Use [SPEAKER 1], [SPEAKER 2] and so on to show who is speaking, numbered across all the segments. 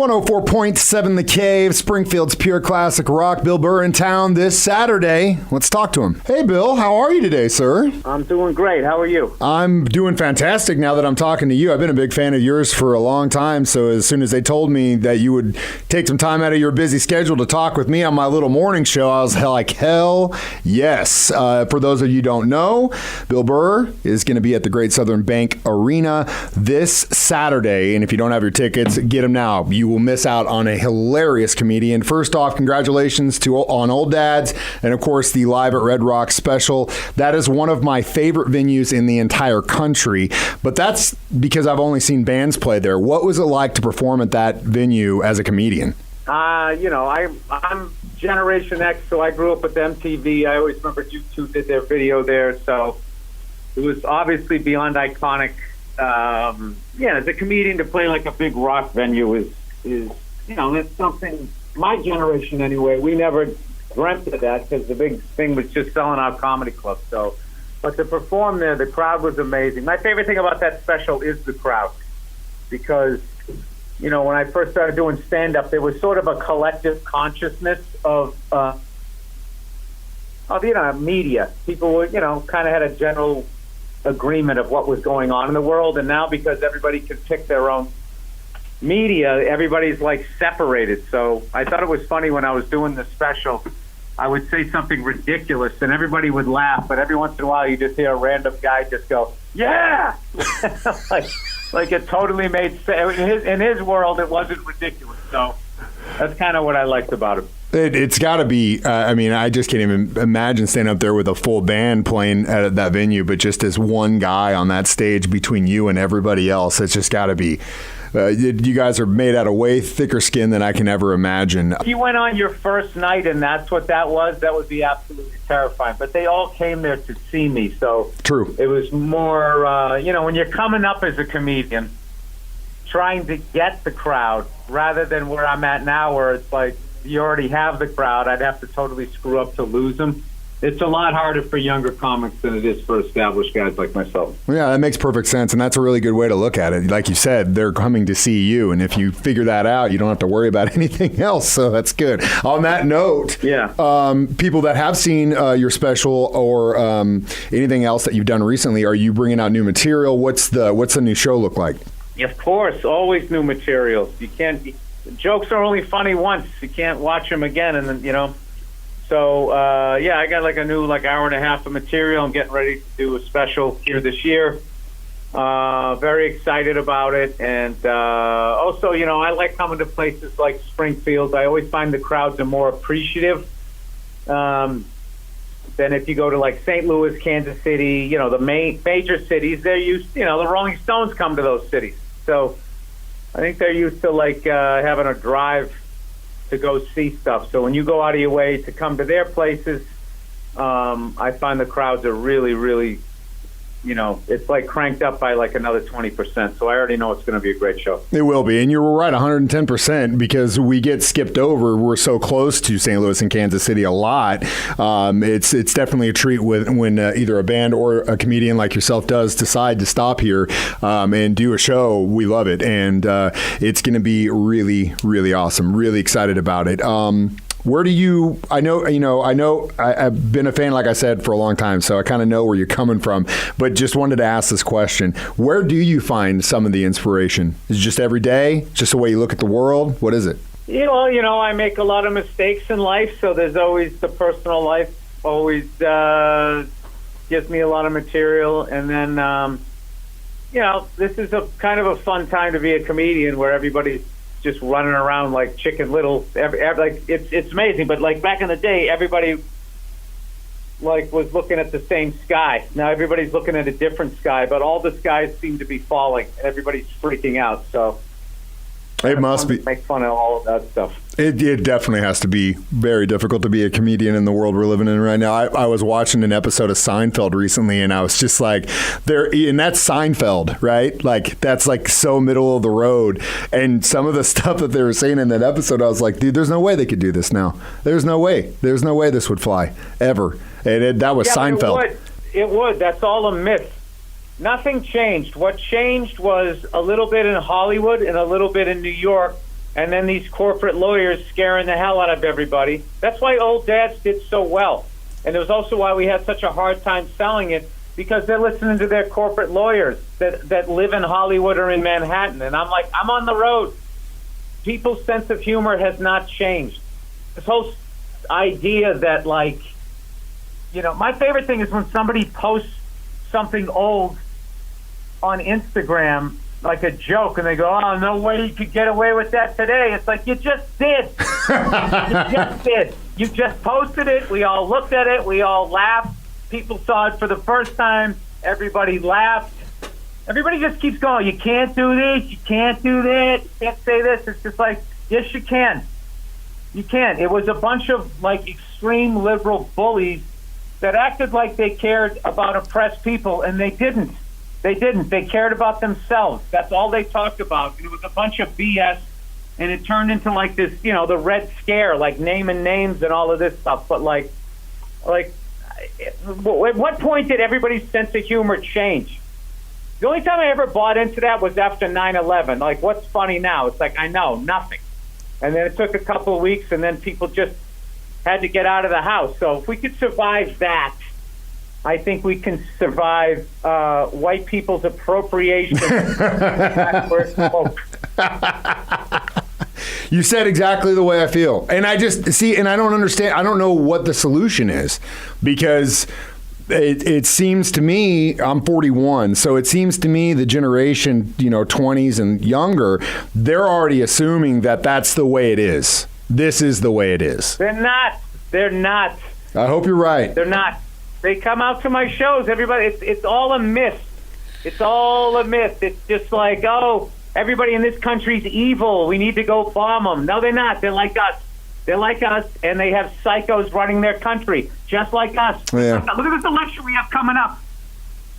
[SPEAKER 1] 104.7 The Cave, Springfield's pure classic rock. Bill Burr in town this Saturday. Let's talk to him. Hey, Bill, how are you today, sir?
[SPEAKER 2] I'm doing great. How are you?
[SPEAKER 1] I'm doing fantastic now that I'm talking to you. I've been a big fan of yours for a long time, so as soon as they told me that you would take some time out of your busy schedule to talk with me on my little morning show, I was like, hell yes. For those of you who don't know, Bill Burr is going to be at the Great Southern Bank Arena this Saturday, and if you don't have your tickets, get them now. You will miss out on a hilarious comedian. First off, congratulations on Old Dads, and of course the Live at Red Rock special. That is one of my favorite venues in the entire country, but that's because I've only seen bands play there. What was it like to perform at that venue as a comedian?
[SPEAKER 2] I'm Generation X, so I grew up with MTV. I always remember U2 did their video there, so it was obviously beyond iconic. As a comedian to play like a big rock venue is that's something my generation anyway. We never dreamt of that because the big thing was just selling out comedy clubs. So, but to perform there, the crowd was amazing. My favorite thing about that special is the crowd, because when I first started doing stand-up, there was sort of a collective consciousness of media. People were kind of had a general agreement of what was going on in the world, and now because everybody can pick their own media, everybody's like separated. So I thought it was funny when I was doing the special, I would say something ridiculous and everybody would laugh, but every once in a while you just hear a random guy just go, yeah! like it totally made sense. In his world, it wasn't ridiculous. So that's kind of what I liked about it.
[SPEAKER 1] It's got to be, I just can't even imagine standing up there with a full band playing at that venue, but just as one guy on that stage between you and everybody else, it's just got to be, you guys are made out of way thicker skin than I can ever imagine.
[SPEAKER 2] If you went on your first night and that's what that would be absolutely terrifying. But they all came there to see me, so
[SPEAKER 1] true.
[SPEAKER 2] It was more, when you're coming up as a comedian, trying to get the crowd rather than where I'm at now where it's like, you already have the crowd. I'd have to totally screw up to lose them. It's a lot harder for younger comics than it is for established guys like myself.
[SPEAKER 1] Yeah, that makes perfect sense, and that's a really good way to look at it. Like you said, they're coming to see you, and if you figure that out, you don't have to worry about anything else, so that's good. On that note, people that have seen your special or anything else that you've done recently, are you bringing out new material? What's the new show look like?
[SPEAKER 2] Of course, always new materials. You can't... Jokes are only funny once. You can't watch them again, and then So I got like a new hour and a half of material. I'm getting ready to do a special here this year. Very excited about it, and also I like coming to places like Springfield. I always find the crowds are more appreciative than if you go to like St. Louis, Kansas City. The major cities. They're used. The Rolling Stones come to those cities, so. I think they're used to having a drive to go see stuff. So when you go out of your way to come to their places, I find the crowds are really, really, it's like cranked up by like another 20%. So I already know it's going to be a great show.
[SPEAKER 1] It will be. And you're right, 110%, because we get skipped over. We're so close to St. Louis and Kansas City a lot. It's definitely a treat when either a band or a comedian like yourself does decide to stop here and do a show. We love it. And it's going to be really, really awesome. Really excited about it. Where do you, I know I've been a fan, like I said, for a long time, so I kind of know where you're coming from, but just wanted to ask this question. Where do you find some of the inspiration? Is it just every day? Just the way you look at the world? What is it?
[SPEAKER 2] I make a lot of mistakes in life, so there's always the personal life, always gives me a lot of material, and then, this is a kind of a fun time to be a comedian where everybody's just running around like Chicken Little. It's amazing. But like back in the day, everybody was looking at the same sky. Now everybody's looking at a different sky, but all the skies seem to be falling. Everybody's freaking out. So
[SPEAKER 1] it must be
[SPEAKER 2] make fun of all of that stuff.
[SPEAKER 1] It definitely has to be very difficult to be a comedian in the world we're living in right now. I was watching an episode of Seinfeld recently, and I was just like, and that's Seinfeld, right? Like, that's like so middle of the road. And some of the stuff that they were saying in that episode, I was like, dude, there's no way they could do this now. There's no way. There's no way this would fly, ever. And that was Seinfeld.
[SPEAKER 2] It would. That's all a myth. Nothing changed. What changed was a little bit in Hollywood and a little bit in New York and then these corporate lawyers scaring the hell out of everybody. That's why old dads did so well. And it was also why we had such a hard time selling it, because they're listening to their corporate lawyers that live in Hollywood or in Manhattan. And I'm like, I'm on the road. People's sense of humor has not changed. This whole idea that, like, you know, my favorite thing is when somebody posts something old on Instagram, like a joke, and they go, oh, no way you could get away with that today. It's like, you just did. You just did. You just posted it. We all looked at it. We all laughed. People saw it for the first time. Everybody laughed. Everybody just keeps going, you can't do this, you can't do that, you can't say this. It's just like, yes, you can. You can. It was a bunch of, like, extreme liberal bullies that acted like they cared about oppressed people, and they didn't. They didn't. They cared about themselves. That's all they talked about. And it was a bunch of BS, and it turned into, like, this, you know, the Red Scare, like naming names and all of this stuff. But, like, at what point did everybody's sense of humor change? The only time I ever bought into that was after 9/11. Like, what's funny now? It's like, I know, nothing. And then it took a couple of weeks, and then people just had to get out of the house. So if we could survive that, I think we can survive white people's appropriation.
[SPEAKER 1] You said exactly the way I feel. And I just, see, and I don't understand. I don't know what the solution is, because it seems to me, I'm 41, so it seems to me the generation, 20s and younger, they're already assuming that that's the way it is. This is the way it is.
[SPEAKER 2] They're not. They're not.
[SPEAKER 1] I hope you're right.
[SPEAKER 2] They're not. They come out to my shows. Everybody, it's all a myth. It's all a myth. It's just like, oh, everybody in this country's evil. We need to go bomb them. No, they're not. They're like us. They're like us, and they have psychos running their country, just like us.
[SPEAKER 1] Yeah.
[SPEAKER 2] Look at this election we have coming up.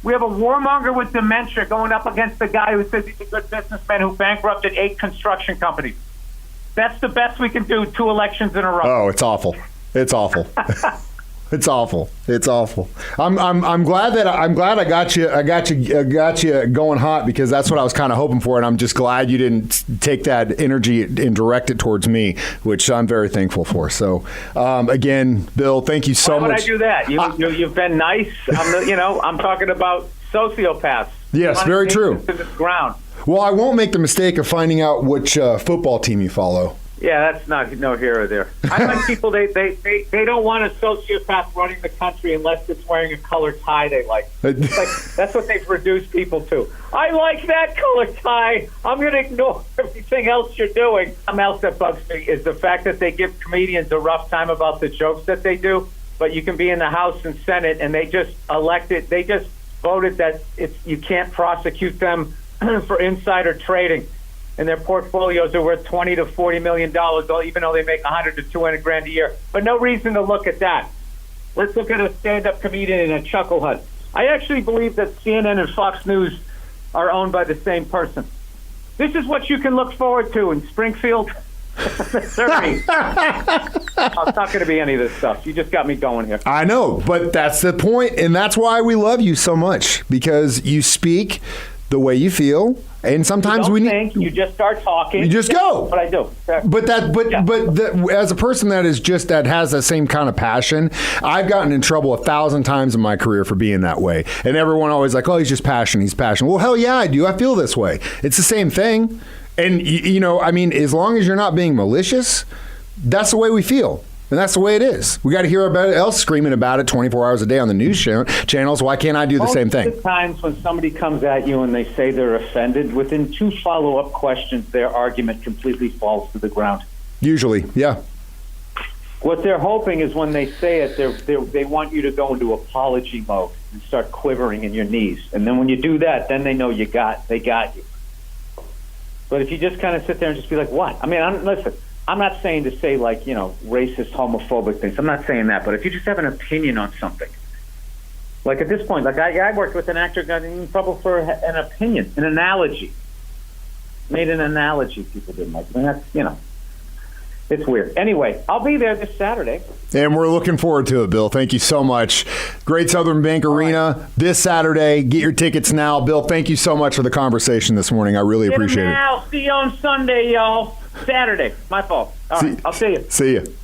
[SPEAKER 2] We have a warmonger with dementia going up against the guy who says he's a good businessman who bankrupted 8 construction companies. That's the best we can do, 2 elections in a row.
[SPEAKER 1] Oh, it's awful. It's awful. It's awful. It's awful. I'm glad I got you going hot, because that's what I was kind of hoping for, and I'm just glad you didn't take that energy and direct it towards me, which I'm very thankful for. So, again, Bill, thank you so much.
[SPEAKER 2] Why would I do that? You've been nice. I'm talking about sociopaths.
[SPEAKER 1] Yes, very true.
[SPEAKER 2] To the ground.
[SPEAKER 1] Well, I won't make the mistake of finding out which football team you follow.
[SPEAKER 2] Yeah, that's not no here or there. I like people, they don't want a sociopath running the country unless it's wearing a color tie they like. It's like, that's what they've reduced people to. I like that color tie. I'm going to ignore everything else you're doing. Something else that bugs me is the fact that they give comedians a rough time about the jokes that they do, but you can be in the House and Senate, and they just voted that you can't prosecute them for insider trading. And their portfolios are worth $20 to $40 million, even though they make $100 to $200 grand a year. But no reason to look at that. Let's look at a stand-up comedian in a chuckle hut. I actually believe that CNN and Fox News are owned by the same person. This is what you can look forward to in Springfield. It's not going to be any of this stuff. You just got me going here.
[SPEAKER 1] I know, but that's the point, and that's why we love you so much, because you speak the way you feel. And sometimes
[SPEAKER 2] you just start talking.
[SPEAKER 1] You just go.
[SPEAKER 2] What I do.
[SPEAKER 1] But as a person that has that same kind of passion, I've gotten in trouble 1,000 times in my career for being that way. And everyone always like, oh, he's just passionate. He's passionate. Well, hell yeah, I do. I feel this way. It's the same thing. And as long as you're not being malicious, that's the way we feel. And that's the way it is. We got to hear everybody else screaming about it 24 hours a day on the news channels. Why can't I do the same thing?
[SPEAKER 2] Most of the times when somebody comes at you and they say they're offended, within 2 follow-up questions, their argument completely falls to the ground.
[SPEAKER 1] Usually, yeah.
[SPEAKER 2] What they're hoping is when they say it, they want you to go into apology mode and start quivering in your knees. And then when you do that, then they know they got you. But if you just kind of sit there and just be like, what? I mean, listen. I'm not saying to say, like, racist, homophobic things. I'm not saying that. But if you just have an opinion on something, like at this point, like I worked with an actor, got in trouble for an opinion, an analogy. Made an analogy people didn't like. I mean, that's, it's weird. Anyway, I'll be there this Saturday.
[SPEAKER 1] And we're looking forward to it, Bill. Thank you so much. Great Southern Bank Arena this Saturday. Get your tickets now. Bill, thank you so much for the conversation this morning. I really appreciate it.
[SPEAKER 2] See you on Sunday, y'all. Saturday. My fault. All right. I'll see you.
[SPEAKER 1] See you.